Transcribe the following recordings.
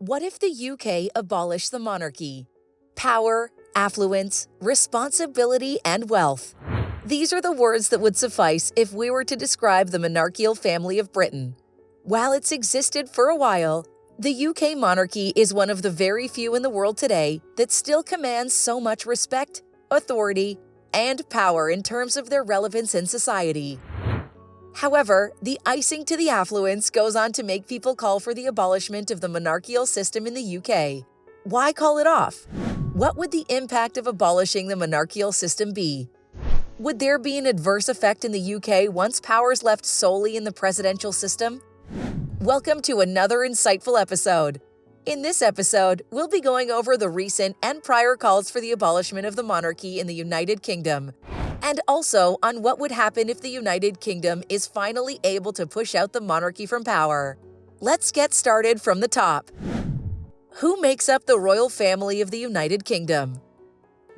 What if the UK abolished the monarchy? Power, affluence, responsibility, and wealth. These are the words that would suffice if we were to describe the monarchical family of Britain. While it's existed for a while, the UK monarchy is one of the very few in the world today that still commands so much respect, authority, and power in terms of their relevance in society. However, the icing to the affluence goes on to make people call for the abolishment of the monarchical system in the UK. Why call it off? What would the impact of abolishing the monarchical system be? Would there be an adverse effect in the UK once powers left solely in the presidential system? Welcome to another insightful episode. In this episode, we'll be going over the recent and prior calls for the abolishment of the monarchy in the United Kingdom, and also on what would happen if the United Kingdom is finally able to push out the monarchy from power. Let's get started from the top. Who makes up the royal family of the United Kingdom?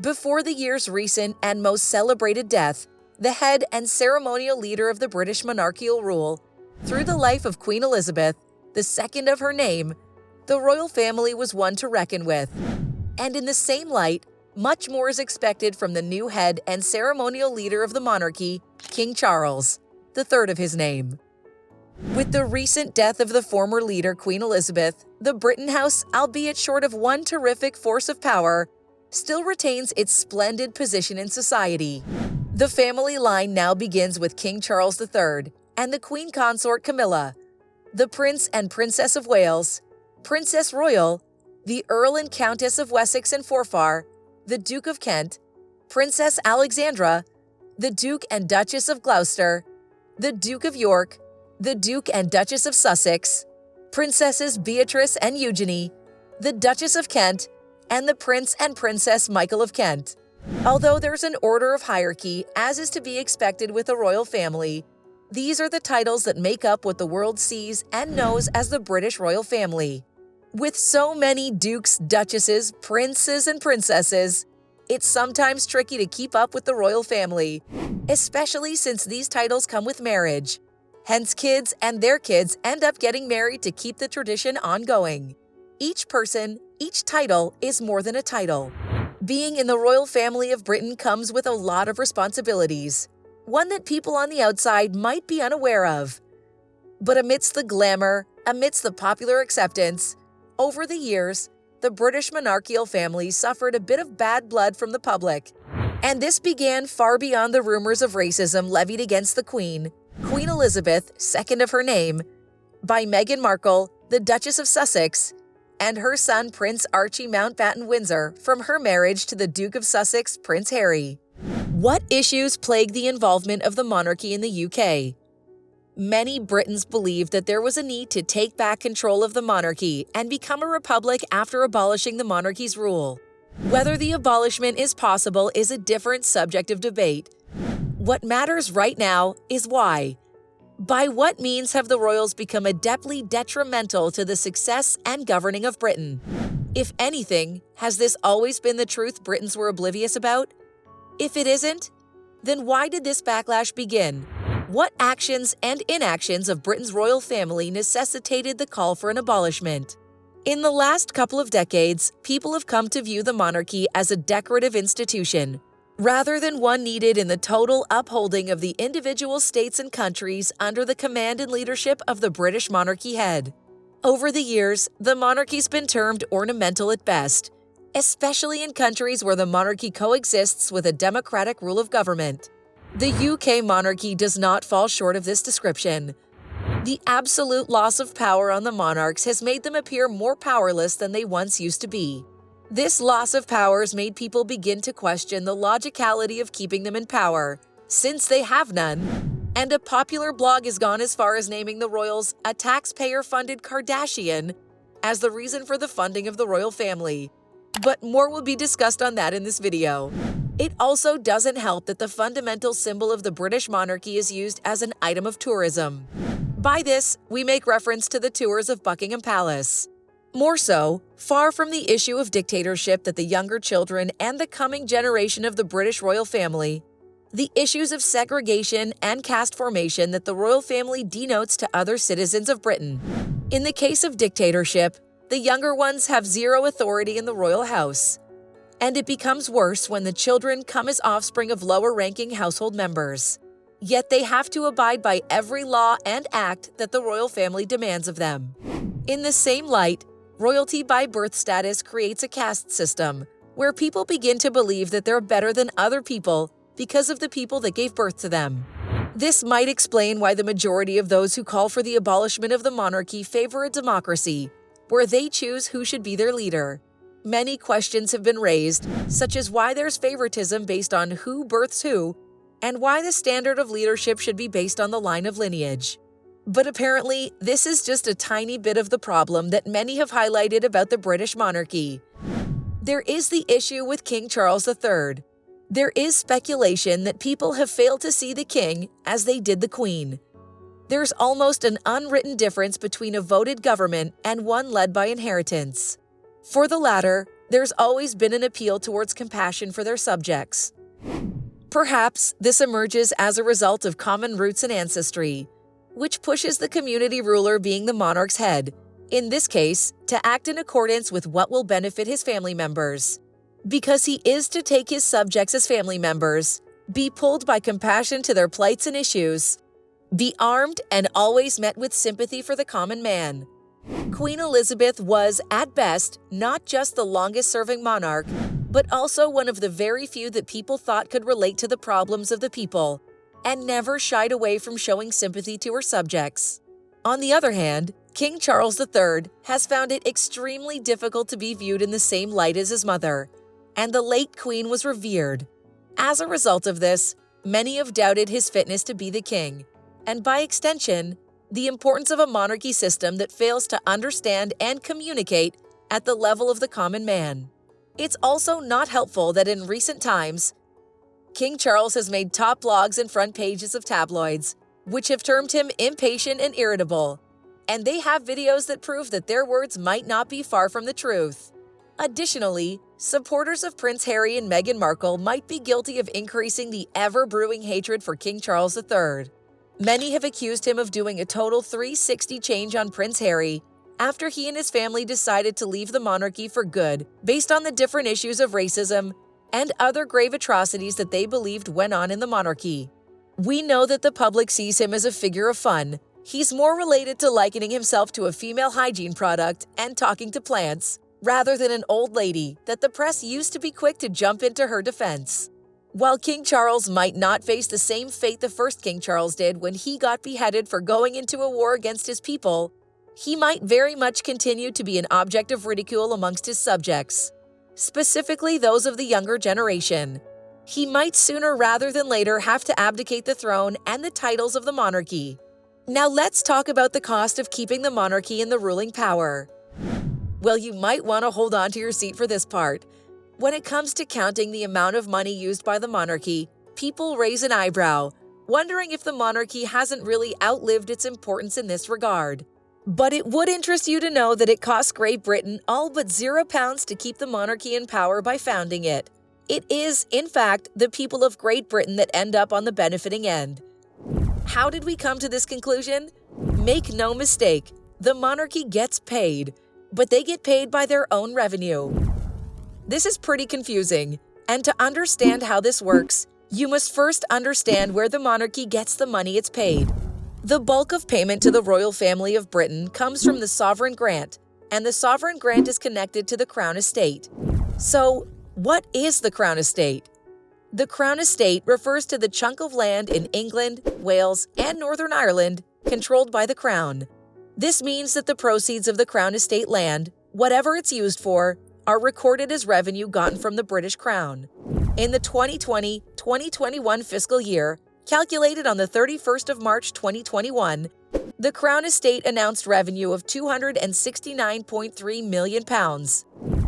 Before the year's recent and most celebrated death, the head and ceremonial leader of the British monarchical rule, through the life of Queen Elizabeth, the second of her name, the royal family was one to reckon with. And in the same light, much more is expected from the new head and ceremonial leader of the monarchy, King Charles, the third of his name. With the recent death of the former leader, Queen Elizabeth, the Britain House, albeit short of one terrific force of power, still retains its splendid position in society. The family line now begins with King Charles III and the Queen Consort Camilla, the Prince and Princess of Wales, Princess Royal, the Earl and Countess of Wessex and Forfar, the Duke of Kent, Princess Alexandra, the Duke and Duchess of Gloucester, the Duke of York, the Duke and Duchess of Sussex, Princesses Beatrice and Eugenie, the Duchess of Kent, and the Prince and Princess Michael of Kent. Although there's an order of hierarchy, as is to be expected with a royal family, these are the titles that make up what the world sees and knows as the British royal family. With so many dukes, duchesses, princes, and princesses, it's sometimes tricky to keep up with the royal family, especially since these titles come with marriage. Hence, kids and their kids end up getting married to keep the tradition ongoing. Each person, each title is more than a title. Being in the royal family of Britain comes with a lot of responsibilities, one that people on the outside might be unaware of. But amidst the glamour, amidst the popular acceptance, over the years, the British monarchical family suffered a bit of bad blood from the public. And this began far beyond the rumors of racism levied against the Queen, Queen Elizabeth, second of her name, by Meghan Markle, the Duchess of Sussex, and her son Prince Archie Mountbatten Windsor from her marriage to the Duke of Sussex, Prince Harry. What issues plague the involvement of the monarchy in the UK? Many Britons believed that there was a need to take back control of the monarchy and become a republic after abolishing the monarchy's rule. Whether the abolishment is possible is a different subject of debate. What matters right now is why. By what means have the royals become adeptly detrimental to the success and governing of Britain? If anything, has this always been the truth Britons were oblivious about? If it isn't, then why did this backlash begin? What actions and inactions of Britain's royal family necessitated the call for an abolishment? In the last couple of decades, people have come to view the monarchy as a decorative institution, rather than one needed in the total upholding of the individual states and countries under the command and leadership of the British monarchy head. Over the years, the monarchy's been termed ornamental at best, especially in countries where the monarchy coexists with a democratic rule of government. The UK monarchy does not fall short of this description. The absolute loss of power on the monarchs has made them appear more powerless than they once used to be. This loss of power has made people begin to question the logicality of keeping them in power, since they have none. And a popular blog has gone as far as naming the royals a taxpayer-funded Kardashian as the reason for the funding of the royal family. But more will be discussed on that in this video. It also doesn't help that the fundamental symbol of the British monarchy is used as an item of tourism. By this, we make reference to the tours of Buckingham Palace. More so, far from the issue of dictatorship that the younger children and the coming generation of the British royal family, the issues of segregation and caste formation that the royal family denotes to other citizens of Britain. In the case of dictatorship, the younger ones have zero authority in the royal house. And it becomes worse when the children come as offspring of lower-ranking household members. Yet they have to abide by every law and act that the royal family demands of them. In the same light, royalty by birth status creates a caste system where people begin to believe that they're better than other people because of the people that gave birth to them. This might explain why the majority of those who call for the abolishment of the monarchy favor a democracy, where they choose who should be their leader. Many questions have been raised, such as why there's favoritism based on who births who, and why the standard of leadership should be based on the line of lineage. But apparently, this is just a tiny bit of the problem that many have highlighted about the British monarchy. There is the issue with King Charles III. There is speculation that people have failed to see the king as they did the queen. There's almost an unwritten difference between a voted government and one led by inheritance. For the latter, there's always been an appeal towards compassion for their subjects. Perhaps this emerges as a result of common roots and ancestry, which pushes the community ruler being the monarch's head, in this case, to act in accordance with what will benefit his family members. Because he is to take his subjects as family members, be pulled by compassion to their plights and issues, be armed and always met with sympathy for the common man. Queen Elizabeth was, at best, not just the longest-serving monarch, but also one of the very few that people thought could relate to the problems of the people, and never shied away from showing sympathy to her subjects. On the other hand, King Charles III has found it extremely difficult to be viewed in the same light as his mother, and the late queen was revered. As a result of this, many have doubted his fitness to be the king, and by extension, the importance of a monarchy system that fails to understand and communicate at the level of the common man. It's also not helpful that in recent times, King Charles has made top blogs and front pages of tabloids, which have termed him impatient and irritable, and they have videos that prove that their words might not be far from the truth. Additionally, supporters of Prince Harry and Meghan Markle might be guilty of increasing the ever-brewing hatred for King Charles III. Many have accused him of doing a total 360 change on Prince Harry after he and his family decided to leave the monarchy for good based on the different issues of racism and other grave atrocities that they believed went on in the monarchy. We know that the public sees him as a figure of fun. He's more related to likening himself to a female hygiene product and talking to plants, rather than an old lady that the press used to be quick to jump into her defense. While King Charles might not face the same fate the first King Charles did when he got beheaded for going into a war against his people, he might very much continue to be an object of ridicule amongst his subjects, specifically those of the younger generation. He might sooner rather than later have to abdicate the throne and the titles of the monarchy. Now let's talk about the cost of keeping the monarchy in the ruling power. Well, you might want to hold on to your seat for this part. When it comes to counting the amount of money used by the monarchy, people raise an eyebrow, wondering if the monarchy hasn't really outlived its importance in this regard. But it would interest you to know that it cost Great Britain all but £0 to keep the monarchy in power by founding it. It is, in fact, the people of Great Britain that end up on the benefiting end. How did we come to this conclusion? Make no mistake, the monarchy gets paid, but they get paid by their own revenue. This is pretty confusing, and to understand how this works, you must first understand where the monarchy gets the money it's paid. The bulk of payment to the royal family of Britain comes from the sovereign grant, and the sovereign grant is connected to the Crown Estate. So, what is the Crown Estate? The Crown Estate refers to the chunk of land in England, Wales, and Northern Ireland controlled by the Crown. This means that the proceeds of the Crown Estate land, whatever it's used for, are recorded as revenue gotten from the British Crown. In the 2020-2021 fiscal year, calculated on the 31st of March 2021, the Crown Estate announced revenue of £269.3 million.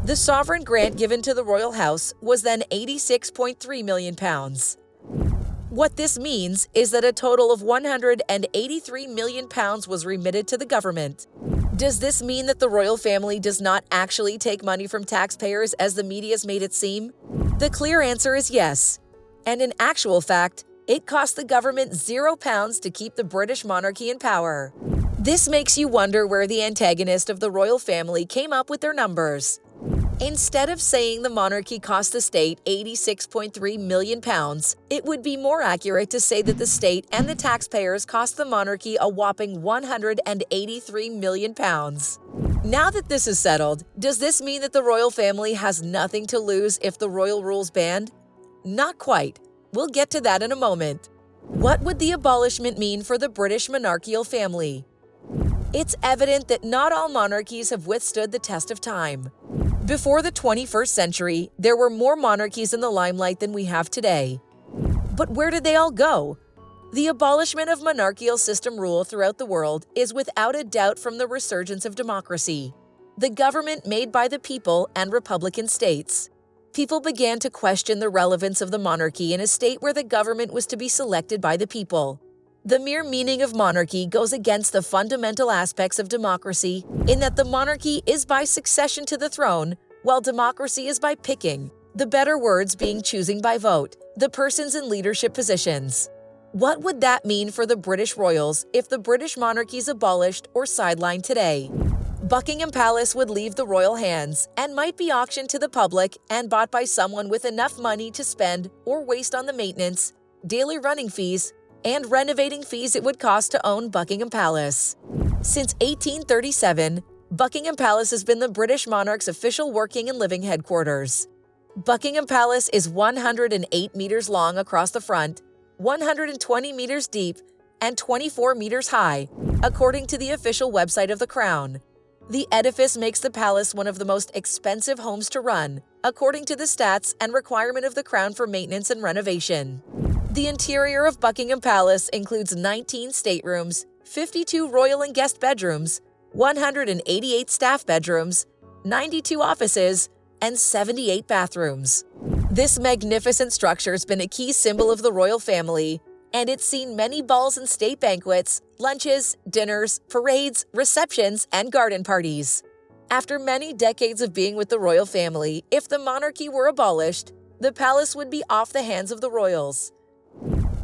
The sovereign grant given to the royal house was then £86.3 million. What this means is that a total of £183 million was remitted to the government. Does this mean that the royal family does not actually take money from taxpayers as the media's made it seem? The clear answer is yes. And in actual fact, it cost the government £0 to keep the British monarchy in power. This makes you wonder where the antagonist of the royal family came up with their numbers. Instead of saying the monarchy cost the state £86.3 million, it would be more accurate to say that the state and the taxpayers cost the monarchy a whopping £183 million. Now that this is settled, does this mean that the royal family has nothing to lose if the royal rule's banned? Not quite. We'll get to that in a moment. What would the abolishment mean for the British monarchical family? It's evident that not all monarchies have withstood the test of time. Before the 21st century, there were more monarchies in the limelight than we have today. But where did they all go? The abolishment of monarchical system rule throughout the world is without a doubt from the resurgence of democracy, the government made by the people and republican states. People began to question the relevance of the monarchy in a state where the government was to be selected by the people. The mere meaning of monarchy goes against the fundamental aspects of democracy in that the monarchy is by succession to the throne, while democracy is by picking, the better words being choosing by vote, the persons in leadership positions. What would that mean for the British royals if the British monarchy is abolished or sidelined today? Buckingham Palace would leave the royal hands and might be auctioned to the public and bought by someone with enough money to spend or waste on the maintenance, daily running fees, and renovating fees it would cost to own Buckingham Palace. Since 1837, Buckingham Palace has been the British monarch's official working and living headquarters. Buckingham Palace is 108 meters long across the front, 120 meters deep, and 24 meters high, according to the official website of the Crown. The edifice makes the palace one of the most expensive homes to run, according to the stats and requirement of the Crown for maintenance and renovation. The interior of Buckingham Palace includes 19 staterooms, 52 royal and guest bedrooms, 188 staff bedrooms, 92 offices, and 78 bathrooms. This magnificent structure has been a key symbol of the royal family, and it's seen many balls and state banquets, lunches, dinners, parades, receptions, and garden parties. After many decades of being with the royal family, if the monarchy were abolished, the palace would be off the hands of the royals.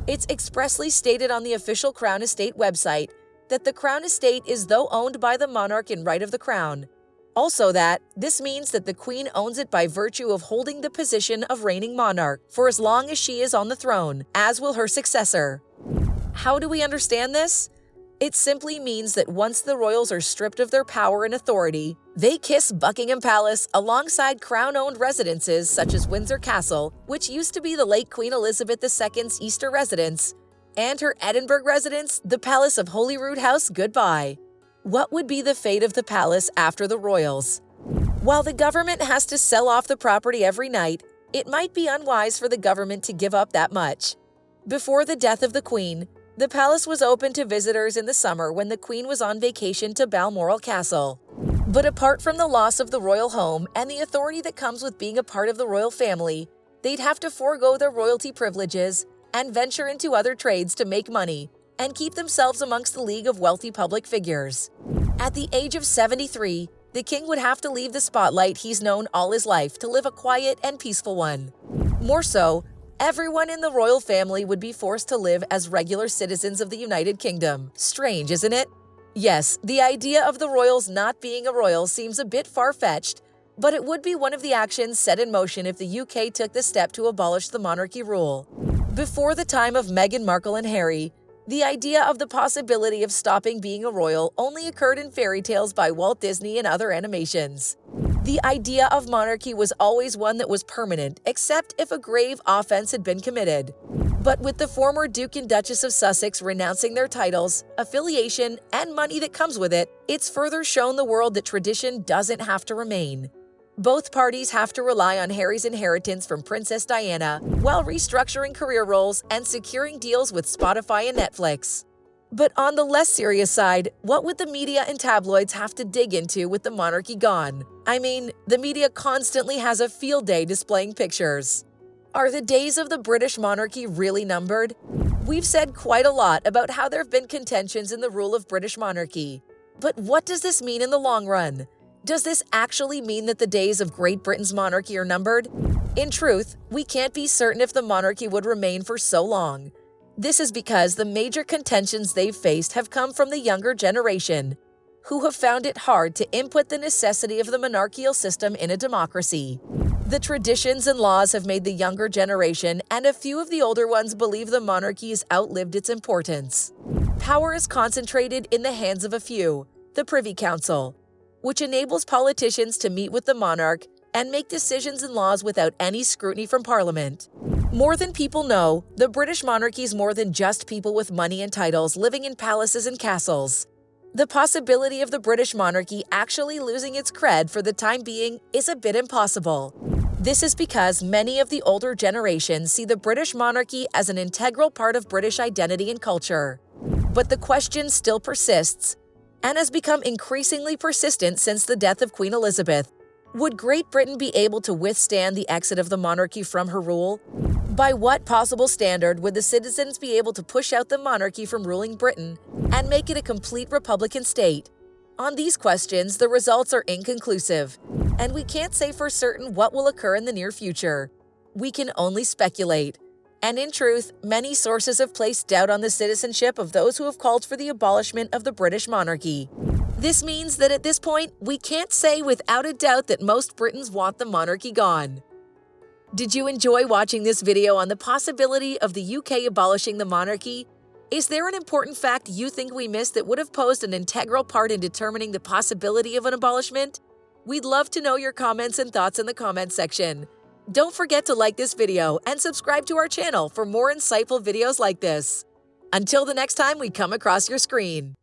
It's expressly stated on the official Crown Estate website that the Crown Estate is though owned by the monarch in right of the Crown. Also that this means that the Queen owns it by virtue of holding the position of reigning monarch for as long as she is on the throne, as will her successor. How do we understand this? It simply means that once the royals are stripped of their power and authority, they kiss Buckingham Palace alongside Crown-owned residences such as Windsor Castle, which used to be the late Queen Elizabeth II's Easter residence, and her Edinburgh residence, the Palace of Holyrood House, goodbye. What would be the fate of the palace after the royals? While the government has to sell off the property every night, it might be unwise for the government to give up that much. Before the death of the Queen, the palace was open to visitors in the summer when the Queen was on vacation to Balmoral Castle. But apart from the loss of the royal home and the authority that comes with being a part of the royal family, they'd have to forego their royalty privileges and venture into other trades to make money and keep themselves amongst the league of wealthy public figures. At the age of 73, the king would have to leave the spotlight he's known all his life to live a quiet and peaceful one. More so, everyone in the royal family would be forced to live as regular citizens of the United Kingdom. Strange, isn't it? Yes, the idea of the royals not being a royal seems a bit far-fetched, but it would be one of the actions set in motion if the UK took the step to abolish the monarchy rule. Before the time of Meghan Markle and Harry, the idea of the possibility of stopping being a royal only occurred in fairy tales by Walt Disney and other animations. The idea of monarchy was always one that was permanent, except if a grave offense had been committed. But with the former Duke and Duchess of Sussex renouncing their titles, affiliation, and money that comes with it, it's further shown the world that tradition doesn't have to remain. Both parties have to rely on Harry's inheritance from Princess Diana while restructuring career roles and securing deals with Spotify and Netflix. But on the less serious side, what would the media and tabloids have to dig into with the monarchy gone? I mean, the media constantly has a field day displaying pictures. Are the days of the British monarchy really numbered? We've said quite a lot about how there have been contentions in the rule of British monarchy. But what does this mean in the long run? Does this actually mean that the days of Great Britain's monarchy are numbered? In truth, we can't be certain if the monarchy would remain for so long. This is because the major contentions they've faced have come from the younger generation, who have found it hard to input the necessity of the monarchical system in a democracy. The traditions and laws have made the younger generation and a few of the older ones believe the monarchy has outlived its importance. Power is concentrated in the hands of a few, the Privy Council, which enables politicians to meet with the monarch and make decisions and laws without any scrutiny from Parliament. More than people know, the British monarchy is more than just people with money and titles living in palaces and castles. The possibility of the British monarchy actually losing its cred for the time being is a bit impossible. This is because many of the older generations see the British monarchy as an integral part of British identity and culture. But the question still persists, and has become increasingly persistent since the death of Queen Elizabeth. Would Great Britain be able to withstand the exit of the monarchy from her rule? By what possible standard would the citizens be able to push out the monarchy from ruling Britain and make it a complete republican state? On these questions, the results are inconclusive, and we can't say for certain what will occur in the near future. We can only speculate. And in truth, many sources have placed doubt on the citizenship of those who have called for the abolishment of the British monarchy. This means that at this point, we can't say without a doubt that most Britons want the monarchy gone. Did you enjoy watching this video on the possibility of the UK abolishing the monarchy? Is there an important fact you think we missed that would have posed an integral part in determining the possibility of an abolishment? We'd love to know your comments and thoughts in the comments section. Don't forget to like this video and subscribe to our channel for more insightful videos like this. Until the next time we come across your screen.